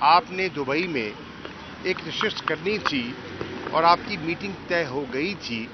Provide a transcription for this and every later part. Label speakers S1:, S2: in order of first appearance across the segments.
S1: آپ نے دبئی میں ایک نشست کرنی تھی اور آپ کی میٹنگ طے ہو گئی تھی،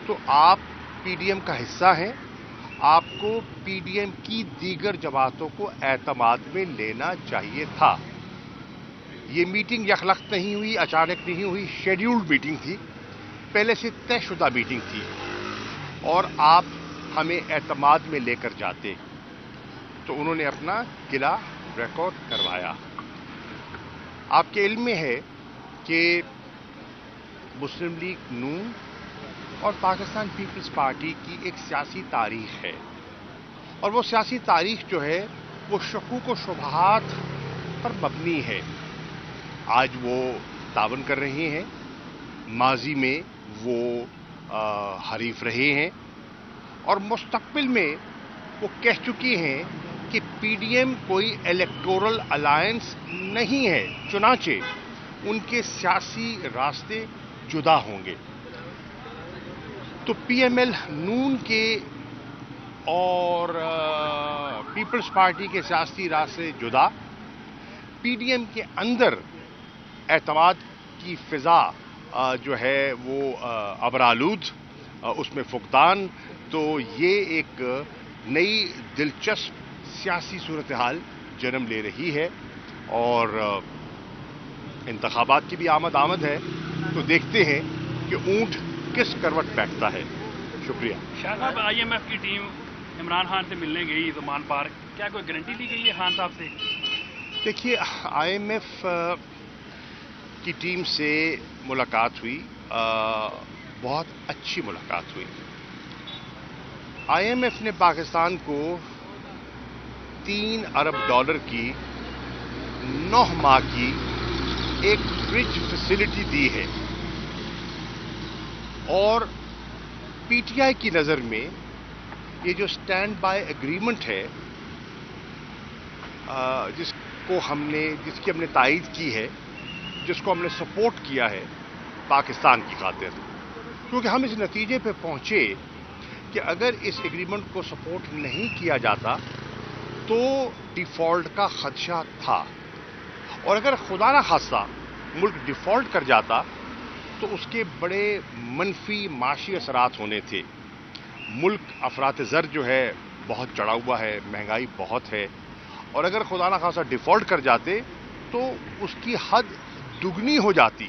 S1: تو آپ پی ڈی ایم کا حصہ ہیں. آپ کو پی ڈی ایم کی دیگر جماعتوں کو اعتماد میں لینا چاہیے تھا. یہ میٹنگ یکلخت نہیں ہوئی، اچانک نہیں ہوئی، شیڈیولڈ میٹنگ تھی، پہلے سے طے شدہ میٹنگ تھی، اور آپ ہمیں اعتماد میں لے کر جاتے تو انہوں نے اپنا قلعہ ریکارڈ کروایا. آپ کے علم میں ہے کہ مسلم لیگ نون اور پاکستان پیپلز پارٹی کی ایک سیاسی تاریخ ہے، اور وہ سیاسی تاریخ جو ہے وہ شکوک و شبہات پر مبنی ہے. آج وہ تعاون کر رہے ہیں، ماضی میں وہ حریف رہے ہیں، اور مستقبل میں وہ کہہ چکی ہیں کہ پی ڈی ایم کوئی الیکٹورل الائنس نہیں ہے، چنانچہ ان کے سیاسی راستے جدا ہوں گے. تو پی ایم ایل نون کے اور پیپلز پارٹی کے سیاسی راستے جدا، پی ڈی ایم کے اندر اعتماد کی فضا جو ہے وہ ابرآلود، اس میں فقدان. تو یہ ایک نئی دلچسپ سیاسی صورتحال جنم لے رہی ہے، اور انتخابات کی بھی آمد ہے، تو دیکھتے ہیں کہ اونٹ کس کروٹ بیٹھتا ہے. شکریہ.
S2: شاہ صاحب، آئی ایم ایف کی ٹیم عمران خان سے ملنے گئی زمان پارک، کیا کوئی گارنٹی لی گئی ہے خان صاحب سے؟
S1: دیکھیے، آئی ایم ایف کی ٹیم سے ملاقات ہوئی، بہت اچھی ملاقات ہوئی. آئی ایم ایف نے پاکستان کو $3 ارب کی 9 ماہ کی ایک برج فیسلٹی دی ہے، اور پی ٹی آئی کی نظر میں یہ جو سٹینڈ بائی ایگریمنٹ ہے، جس کی ہم نے تائید کی ہے، جس کو ہم نے سپورٹ کیا ہے پاکستان کی خاطر، کیونکہ ہم اس نتیجے پہ پہنچے کہ اگر اس ایگریمنٹ کو سپورٹ نہیں کیا جاتا تو ڈیفالٹ کا خدشہ تھا، اور اگر خدا نہ خواستہ ملک ڈیفالٹ کر جاتا تو اس کے بڑے منفی معاشی اثرات ہونے تھے. ملک افراط زر جو ہے بہت چڑھا ہوا ہے، مہنگائی بہت ہے، اور اگر خدا نہ خواستہ ڈیفالٹ کر جاتے تو اس کی حد دگنی ہو جاتی،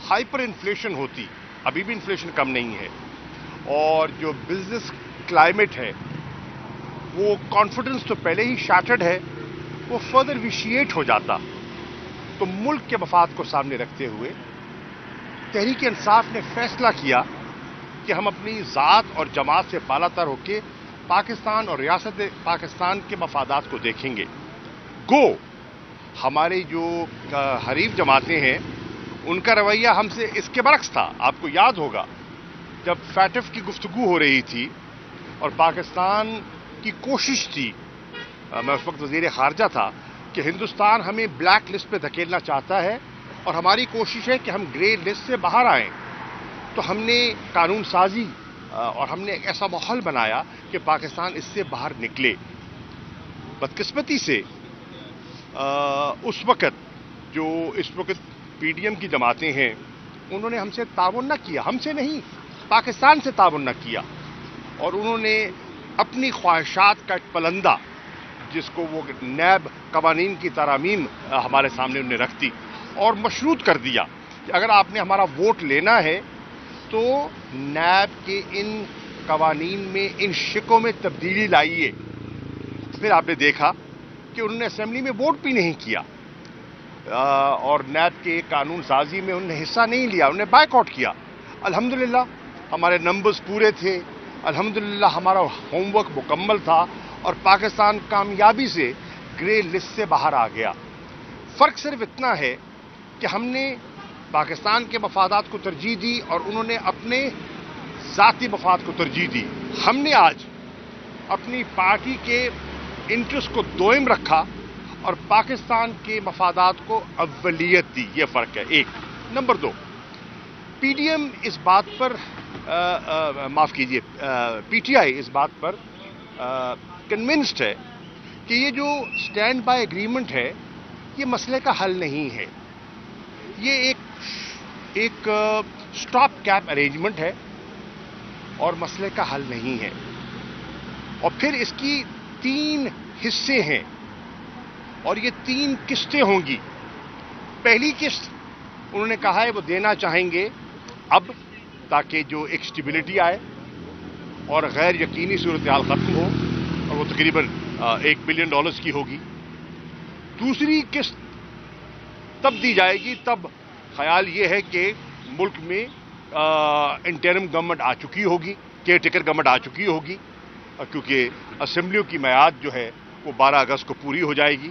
S1: ہائپر انفلیشن ہوتی. ابھی بھی انفلیشن کم نہیں ہے، اور جو بزنس کلائمیٹ ہے، وہ کانفیڈنس تو پہلے ہی شیٹرڈ ہے، وہ فردر ویشیٹ ہو جاتا. تو ملک کے مفاد کو سامنے رکھتے ہوئے تحریک انصاف نے فیصلہ کیا کہ ہم اپنی ذات اور جماعت سے بالا تر ہو کے پاکستان اور ریاست پاکستان کے مفادات کو دیکھیں گے. گو ہمارے جو حریف جماعتیں ہیں ان کا رویہ ہم سے اس کے برعکس تھا. آپ کو یاد ہوگا جب فیٹف کی گفتگو ہو رہی تھی اور پاکستان کی کوشش تھی، میں اس وقت وزیر خارجہ تھا، کہ ہندوستان ہمیں بلیک لسٹ پہ دھکیلنا چاہتا ہے اور ہماری کوشش ہے کہ ہم گرے لسٹ سے باہر آئیں، تو ہم نے قانون سازی اور ہم نے ایک ایسا ماحول بنایا کہ پاکستان اس سے باہر نکلے. بدقسمتی سے اس وقت پی ڈی ایم کی جماعتیں ہیں، انہوں نے ہم سے تعاون نہ کیا، ہم سے نہیں، پاکستان سے تعاون نہ کیا، اور انہوں نے اپنی خواہشات کا ایک پلندہ، جس کو وہ نیب قوانین کی ترامیم ہمارے سامنے انہوں نے رکھ دی اور مشروط کر دیا کہ اگر آپ نے ہمارا ووٹ لینا ہے تو نیب کے ان قوانین میں، ان شکوں میں تبدیلی لائیے. پھر آپ نے دیکھا کہ انہوں نے اسمبلی میں ووٹ بھی نہیں کیا، اور نیب کے قانون سازی میں انہوں نے حصہ نہیں لیا، انہوں نے بائیکاٹ کیا. الحمدللہ ہمارے نمبرز پورے تھے، الحمدللہ ہمارا ہوم ورک مکمل تھا، اور پاکستان کامیابی سے گرے لسٹ سے باہر آ گیا. فرق صرف اتنا ہے کہ ہم نے پاکستان کے مفادات کو ترجیح دی اور انہوں نے اپنے ذاتی مفاد کو ترجیح دی. ہم نے آج اپنی پارٹی کے انٹرسٹ کو دوئم رکھا اور پاکستان کے مفادات کو اولیت دی. یہ فرق ہے. ایک. نمبر 2، پی ڈی ایم اس بات پر معاف کیجیے، پی ٹی آئی اس بات پر کنونسڈ ہے کہ یہ جو سٹینڈ بائی ایگریمنٹ ہے یہ مسئلے کا حل نہیں ہے. یہ ایک سٹاپ کیپ ارینجمنٹ ہے اور مسئلے کا حل نہیں ہے. اور پھر اس کی 3 حصے ہیں اور یہ 3 قسطیں ہوں گی. پہلی قسط انہوں نے کہا ہے وہ دینا چاہیں گے اب تاکہ جو ایک اسٹیبلٹی آئے اور غیر یقینی صورتحال ختم ہو, اور وہ تقریباً $1 بلین کی ہوگی. دوسری قسط تب دی جائے گی تب خیال یہ ہے کہ ملک میں انٹرم گورنمنٹ آ چکی ہوگی, کیئر ٹیکر گورنمنٹ آ چکی ہوگی, کیونکہ اسمبلیوں کی میعاد جو ہے وہ 12 اگست کو پوری ہو جائے گی.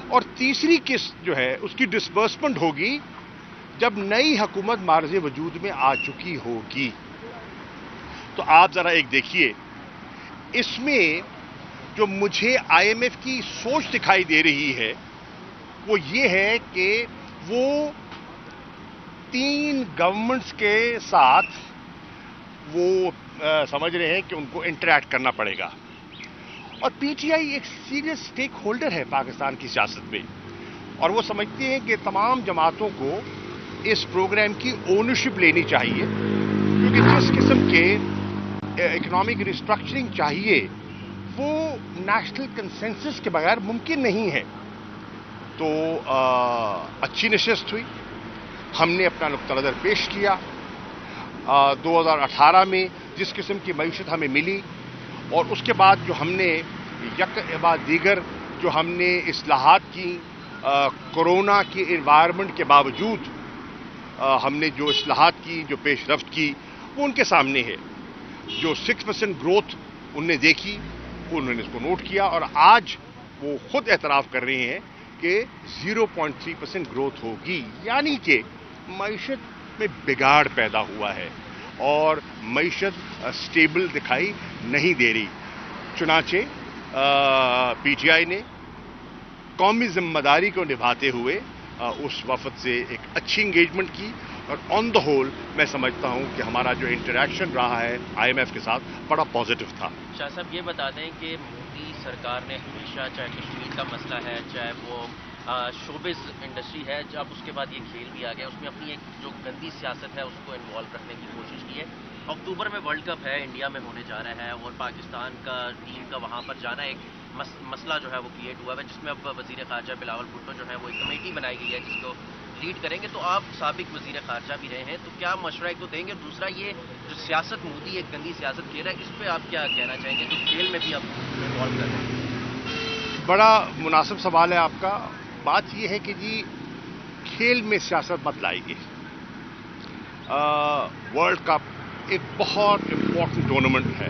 S1: اور تیسری قسط جو ہے اس کی ڈسبرسمنٹ ہوگی جب نئی حکومت معرض وجود میں آ چکی ہوگی. تو آپ ذرا ایک دیکھیے, اس میں جو مجھے IMF کی سوچ دکھائی دے رہی ہے وہ یہ ہے کہ وہ 3 گورنمنٹس کے ساتھ وہ سمجھ رہے ہیں کہ ان کو انٹریکٹ کرنا پڑے گا. اور PTI ایک سیریس سٹیک ہولڈر ہے پاکستان کی سیاست میں, اور وہ سمجھتے ہیں کہ تمام جماعتوں کو اس پروگرام کی اونرشپ لینی چاہیے, کیونکہ جس قسم کے اکنامک ریسٹرکچرنگ چاہیے وہ نیشنل کنسنسس کے بغیر ممکن نہیں ہے. تو اچھی نشست ہوئی, ہم نے اپنا نقطہ نظر پیش کیا. 2018 میں جس قسم کی معیشت ہمیں ملی اور اس کے بعد جو ہم نے یک بعد دیگر جو ہم نے اصلاحات کی, کورونا کی انوائرمنٹ کے باوجود ہم نے جو اصلاحات کی, جو پیش رفت کی, وہ ان کے سامنے ہے. جو 6% گروتھ انہوں نے دیکھی انہوں نے اس کو نوٹ کیا, اور آج وہ خود اعتراف کر رہے ہیں کہ 0.3% گروتھ ہوگی. یعنی کہ معیشت میں بگاڑ پیدا ہوا ہے اور معیشت سٹیبل دکھائی نہیں دے رہی. چنانچہ PTI نے قومی ذمہ داری کو نبھاتے ہوئے اس وفد سے ایک اچھی انگیجمنٹ کی, اور آن دا ہول میں سمجھتا ہوں کہ ہمارا جو انٹریکشن رہا ہے IMF کے ساتھ بڑا پازیٹو تھا.
S3: شاہ صاحب یہ بتا دیں کہ مودی سرکار نے ہمیشہ, چاہے کشمیر کا مسئلہ ہے, چاہے وہ شوبز انڈسٹری ہے, جب اس کے بعد یہ کھیل بھی آ گیا, اس میں اپنی ایک جو گندی سیاست ہے اس کو انوالو رکھنے کی کوشش کی ہے. اکتوبر میں ورلڈ کپ ہے, انڈیا میں ہونے جا رہا ہے, اور پاکستان کا ٹیم کا وہاں پر جانا ایک مسئلہ جو ہے وہ کریٹ ہوا ہے, جس میں اب وزیر خارجہ بلاول بھٹو جو ہے وہ ایک کمیٹی بنائی گئی ہے جس کو لیڈ کریں گے. تو آپ سابق وزیر خارجہ بھی رہے ہیں, تو کیا مشورہ ایک تو دیں گے؟ دوسرا یہ جو سیاست مودی ایک گندی سیاست کھیل رہا ہے, اس پہ آپ کیا کہنا چاہیں گے جو کھیل میں بھی آپ انوالو کر رہے ہیں؟
S1: بڑا مناسب سوال ہے آپ کا. بات یہ ہے کہ جی کھیل میں سیاست مت لائیے. ورلڈ کپ ایک بہت امپورٹنٹ ٹورنامنٹ ہے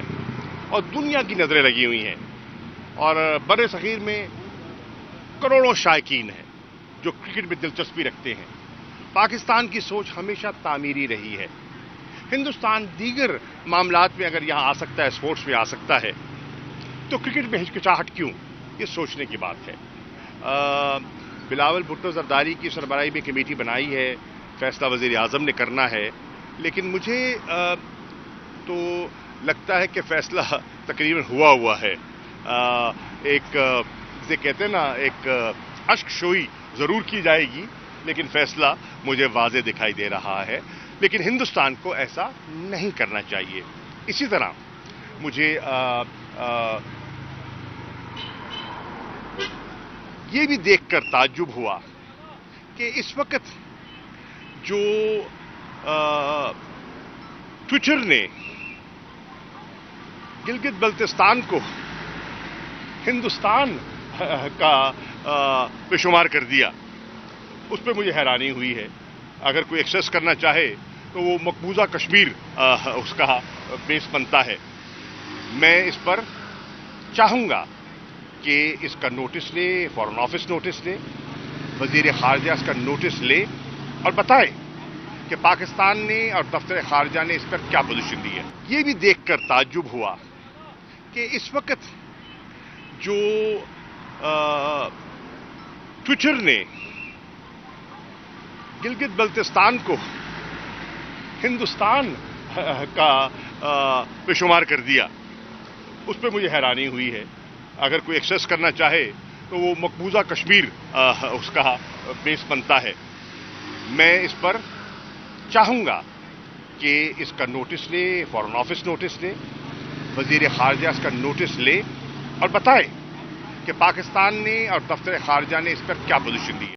S1: اور دنیا کی نظریں لگی ہوئی ہیں, اور بر صغیر میں کروڑوں شائقین ہیں جو کرکٹ میں دلچسپی رکھتے ہیں. پاکستان کی سوچ ہمیشہ تعمیری رہی ہے. ہندوستان دیگر معاملات میں اگر یہاں آ سکتا ہے, اسپورٹس میں آ سکتا ہے, تو کرکٹ میں ہچکچاہٹ کیوں؟ یہ سوچنے کی بات ہے. بلاول بھٹو زرداری کی سربراہی میں کمیٹی بنائی ہے, فیصلہ وزیر اعظم نے کرنا ہے, لیکن مجھے تو لگتا ہے کہ فیصلہ تقریباً ہوا ہے. ایک جسے کہتے ہیں نا, ایک اشک شوئی ضرور کی جائے گی, لیکن فیصلہ مجھے واضح دکھائی دے رہا ہے. لیکن ہندوستان کو ایسا نہیں کرنا چاہیے. اسی طرح مجھے یہ بھی دیکھ کر تعجب ہوا کہ اس وقت جو ٹویٹر نے گلگت بلتستان کو ہندوستان کا پہ شمار کر دیا, اس پہ مجھے حیرانی ہوئی ہے. اگر کوئی ایکسیس کرنا چاہے تو وہ مقبوضہ کشمیر اس کا بیس بنتا ہے. میں اس پر چاہوں گا کہ اس کا نوٹس لے, فارن آفس نوٹس لے, وزیر خارجہ اس کا نوٹس لے اور بتائے کہ پاکستان نے اور دفتر خارجہ نے اس پر کیا پوزیشن دی ہے. یہ بھی دیکھ کر تعجب ہوا کہ اس وقت جو ٹویٹر نے گلگت بلتستان کو ہندوستان کا پہ شمار کر دیا, اس پہ مجھے حیرانی ہوئی ہے. اگر کوئی ایکسیس کرنا چاہے تو وہ مقبوضہ کشمیر اس کا بیس بنتا ہے. میں اس پر چاہوں گا کہ اس کا نوٹس لے، فارن آفس نوٹس لے، وزیر خارجہ اس کا نوٹس لے اور بتائے کہ پاکستان نے اور دفتر خارجہ نے اس پر کیا پوزیشن دی ہے.